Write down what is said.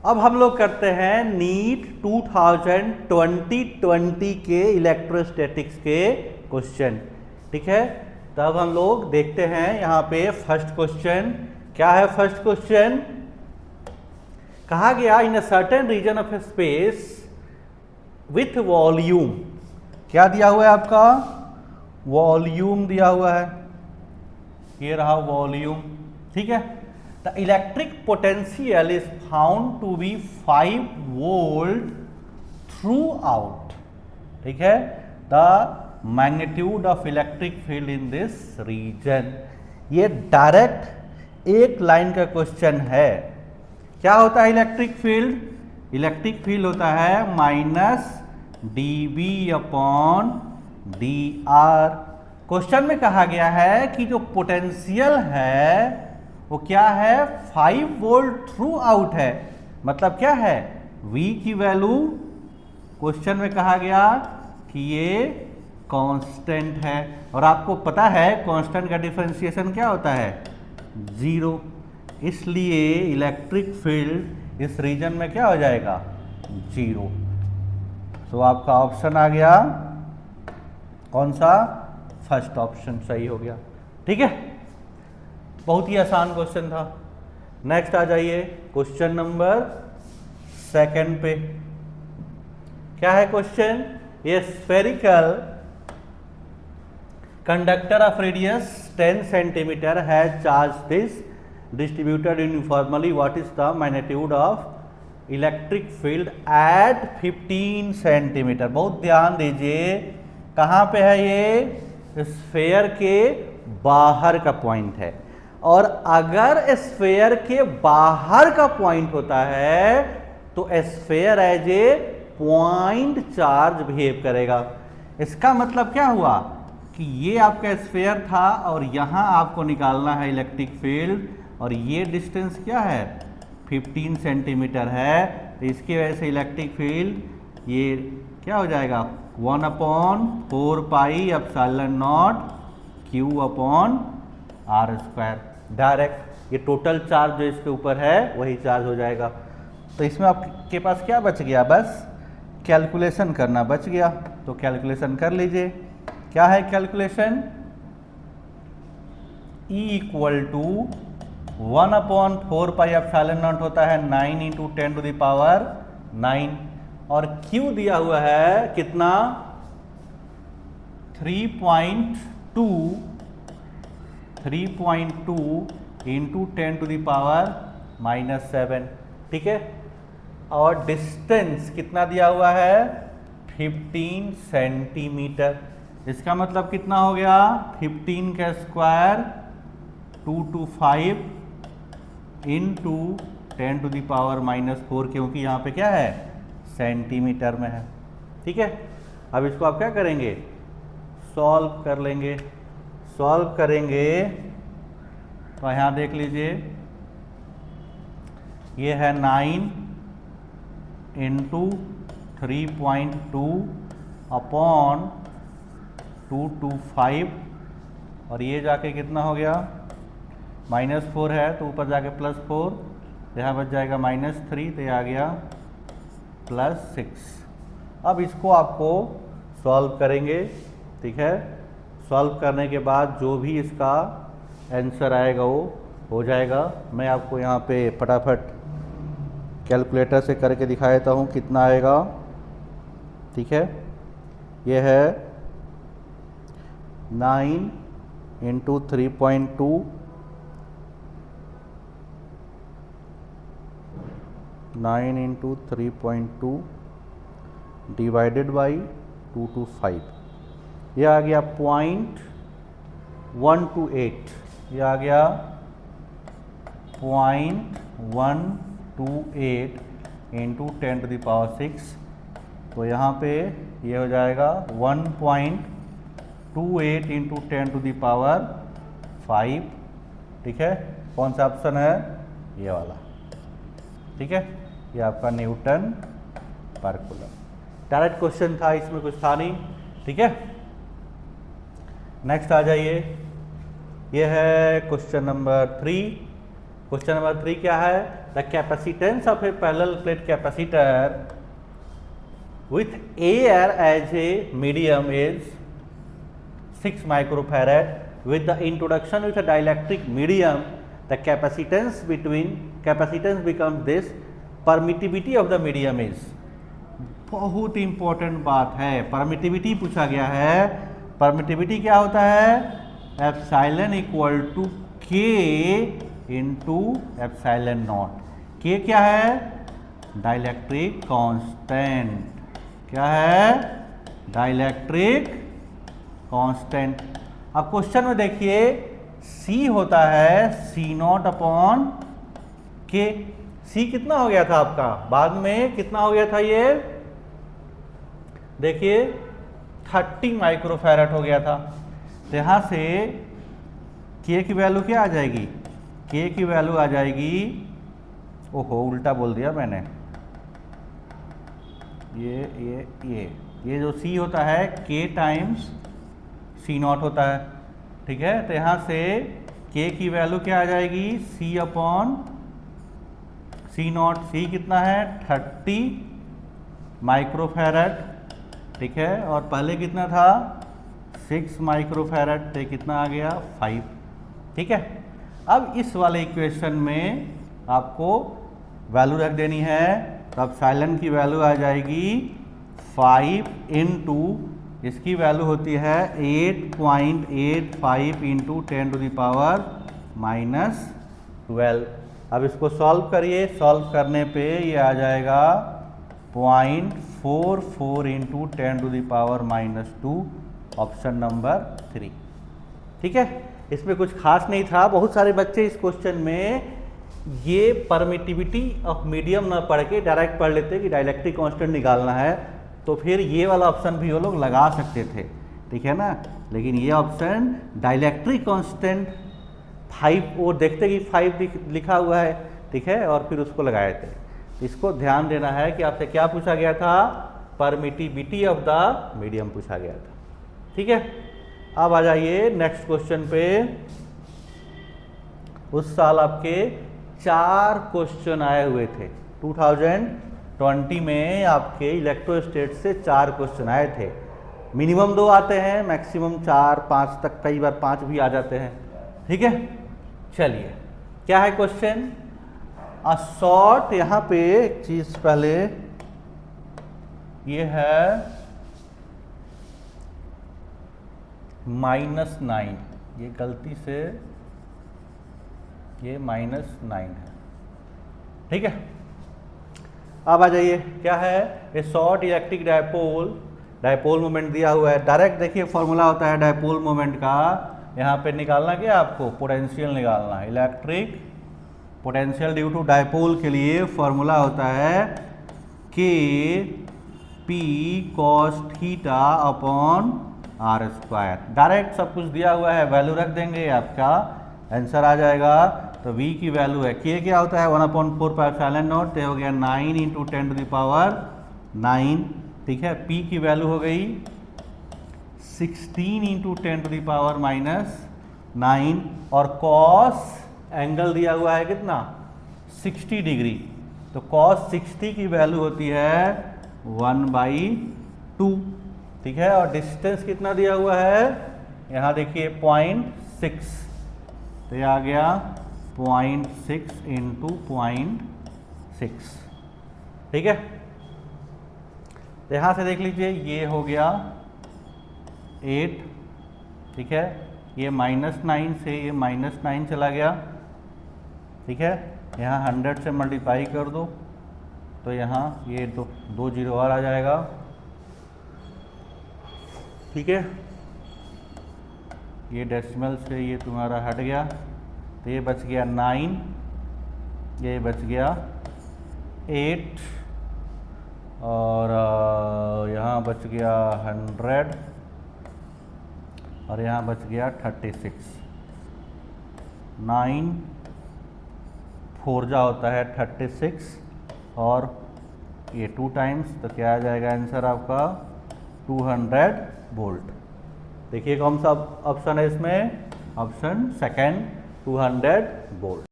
अब हम लोग करते हैं नीट 2020 के इलेक्ट्रोस्टैटिक्स के क्वेश्चन। ठीक है, तब हम लोग देखते हैं यहाँ पे फर्स्ट क्वेश्चन क्या है। फर्स्ट क्वेश्चन कहा गया in a certain region of space with volume, क्या दिया हुआ है आपका, वॉल्यूम दिया हुआ है, ये रहा वॉल्यूम। ठीक है, the electric potential is found to be 5 volt throughout. ठीक है, the magnitude of electric field in this region. ये डायरेक्ट एक लाइन का क्वेश्चन है। क्या होता है इलेक्ट्रिक फील्ड? इलेक्ट्रिक फील्ड होता है minus dB upon dr। Question में कहा गया है कि जो पोटेंशियल है वो क्या है, 5 वोल्ट थ्रू आउट है। मतलब क्या है, V की वैल्यू क्वेश्चन में कहा गया कि ये कांस्टेंट है, और आपको पता है कांस्टेंट का डिफरेंशिएशन क्या होता है, 0। इसलिए इलेक्ट्रिक फील्ड इस रीजन में क्या हो जाएगा, 0। तो आपका ऑप्शन आ गया कौन सा, फर्स्ट ऑप्शन सही हो गया। ठीक है, बहुत ही आसान क्वेश्चन था। नेक्स्ट आ जाइए क्वेश्चन नंबर सेकंड पे। क्या है क्वेश्चन, ये spherical conductor of radius 10 centimetre has charge this distributed uniformly, what is the magnitude of electric field at 15 centimetre. बहुत ध्यान दीजिए, कहाँ पे है ये, स्फेयर के बाहर का पॉइंट है, और अगर स्फेयर के बाहर का पॉइंट होता है तो sphere as a point charge behave करेगा। इसका मतलब क्या हुआ कि ये आपका स्फेयर था और यहां आपको निकालना है इलेक्ट्रिक फील्ड, और ये डिस्टेंस क्या है, 15 सेंटीमीटर है। तो इसकी वजह से इलेक्ट्रिक फील्ड ये क्या हो जाएगा, 1/4 pi epsilon not Q upon r²। Direct ये टोटल चार्ज जो इसके ऊपर है वही चार्ज हो जाएगा। तो इसमें आपके पास क्या बच गया, बस कैलकुलेशन करना बच गया। तो कैलकुलेशन कर लीजिए। क्या है calculation, E equal to 1/4 pi epsilon naught होता है 9 × 10⁹ और Q दिया हुआ है कितना, 3.2 × 10⁻⁷। ठीक है, और डिस्टेंस कितना दिया हुआ है, 15 सेंटीमीटर। इसका मतलब कितना हो गया, 15 का स्क्वायर 225 × 10⁻⁴, क्योंकि यहाँ पे क्या है, सेंटीमीटर में है। ठीक है, अब इसको आप क्या करेंगे, सॉल्व कर लेंगे। सॉल्व करेंगे तो यहाँ देख लीजिए, ये है 9 × 3.2 अपॉन 225, और ये जाके कितना हो गया, -4 है तो ऊपर जाके +4, यहाँ बच जाएगा -3, तो ये आ गया +6। अब इसको आपको सॉल्व करेंगे। ठीक है, सॉल्व करने के बाद जो भी इसका आंसर आएगा वो हो जाएगा। मैं आपको यहाँ पे फटाफट कैलकुलेटर से करके दिखा देता हूँ कितना आएगा। ठीक है, ये है 9 × 3.2 डिवाइडेड बाई 225, ये आ गया 0.128, ये आ गया 0.128 × 10⁻⁶। तो यहाँ पे ये हो जाएगा 1.28 × 10⁻⁵। ठीक है, कौन सा ऑप्शन है, ये वाला। ठीक है, ये आपका न्यूटन पर कूलम। डायरेक्ट क्वेश्चन था, इसमें कुछ था नहीं। ठीक है, नेक्स्ट आ जाइए, ये है क्वेश्चन नंबर 3। क्वेश्चन नंबर 3 क्या है, the capacitance of A parallel plate capacitor with air as a medium is 6 microfarad. With the introduction with a dielectric medium, the capacitance becomes this. Permittivity of the medium is, बहुत important बात है, permittivity पूछा गया है। Permittivity क्या होता है? Epsilon equal to के इंटू एप्सिलॉन नॉट। के क्या है? Dielectric constant. क्या है? Dielectric constant. अब क्वेश्चन में देखिए, C होता है C नॉट अपॉन के। C कितना हो गया था आपका? बाद में कितना हो गया था ये? देखिए 30 माइक्रोफैरड हो गया था। तो यहां से K की वैल्यू क्या आ जाएगी? K की वैल्यू आ जाएगी, ओहो उल्टा बोल दिया मैंने, ये जो C होता है K टाइम्स C नॉट होता है, ठीक है। तो यहाँ से K की वैल्यू क्या आ जाएगी? C upon C not. C कितना है? 30 माइक्रोफैरड, ठीक है। और पहले कितना था? 6 माइक्रोफैरड। तो कितना आ गया? 5, ठीक है। अब इस वाले इक्वेशन में आपको वैल्यू रख देनी है। तो अब साइलन की वैल्यू आ जाएगी 5 इंटू, इसकी वैल्यू होती है 8.85 इंटू 10 टू द पावर -12। अब इसको सॉल्व करिए, सॉल्व करने पे ये आ जाएगा 0.44 into 10 to the power -2, option number 3, ठीक है। इसमें कुछ खास नहीं था। बहुत सारे बच्चे इस क्वेश्चन में ये परमिटिविटी ऑफ मीडियम ना पढ़ के डायरेक्ट पढ़ लेते कि डाइलेक्ट्रिक कांस्टेंट निकालना है, तो फिर ये वाला ऑप्शन भी वो लोग लगा सकते थे, ठीक है ना। लेकिन ये ऑप्शन डाइलेक्ट्रिक कांस्टेंट 5, वो देखते कि 5 लिखा हुआ है, ठीक है, और फिर उसको लगाए थे। इसको ध्यान देना है कि आपसे क्या पूछा गया था? परमिटिविटी ऑफ द मीडियम पूछा गया था, ठीक है। अब आ जाइए नेक्स्ट क्वेश्चन पे। उस साल आपके 4 क्वेश्चन आए हुए थे। 2020 में आपके इलेक्ट्रोस्टैट से 4 क्वेश्चन आए थे। मिनिमम 2 आते हैं, मैक्सिमम 4, 5 तक, कई बार 5 भी आ जाते हैं, ठीक है। चलिए क्या है क्वेश्चन? अ शॉर्ट, यहाँ पे एक चीज पहले, ये है -9, ये गलती से ये -9 है, ठीक है। अब आ जाइए, क्या है? ए शॉर्ट इलेक्ट्रिक डायपोल मोमेंट दिया हुआ है। डायरेक्ट देखिए फॉर्मूला होता है डायपोल मोमेंट का, यहाँ पे निकालना क्या आपको? पोटेंशियल निकालना है। Electric potential due to dipole के लिए फॉर्मूला होता है K P cos theta upon r²। Direct सब कुछ दिया हुआ है, वैल्यू रख देंगे, आपका आंसर आ जाएगा। तो v की वैल्यू है, k क्या होता है? 1/4 पाई एप्सिलॉन नॉट, तो हो गया 9 इंटू 10 टू द पावर 9, ठीक है। p की वैल्यू हो गई 16 इंटू 10 टू द पावर -9, और cos एंगल दिया हुआ है कितना? 60 डिग्री। तो cos 60 की वैल्यू होती है 1/2, ठीक है। और डिस्टेंस कितना दिया हुआ है? यहाँ देखिए 0.6, तो ये आ गया 0.6 इंटू 0.6, ठीक है। तो यहाँ से देख लीजिए, ये हो गया 8, ठीक है। ये -9 से ये -9 चला गया, ठीक है। यहाँ 100 से मल्टीप्लाई कर दो, तो यहाँ ये 2 जीरो और आ जाएगा, ठीक है। ये डेसिमल से ये तुम्हारा हट गया, तो ये बच गया 9, ये बच गया 8, और यहाँ बच गया 100, और यहाँ बच गया 36। 9 4 जा होता है 36, और ये 2 टाइम्स, तो क्या आ जाएगा आंसर आपका? 200 वोल्ट। देखिए कौन सा ऑप्शन है इसमें? Option second, 200 volt.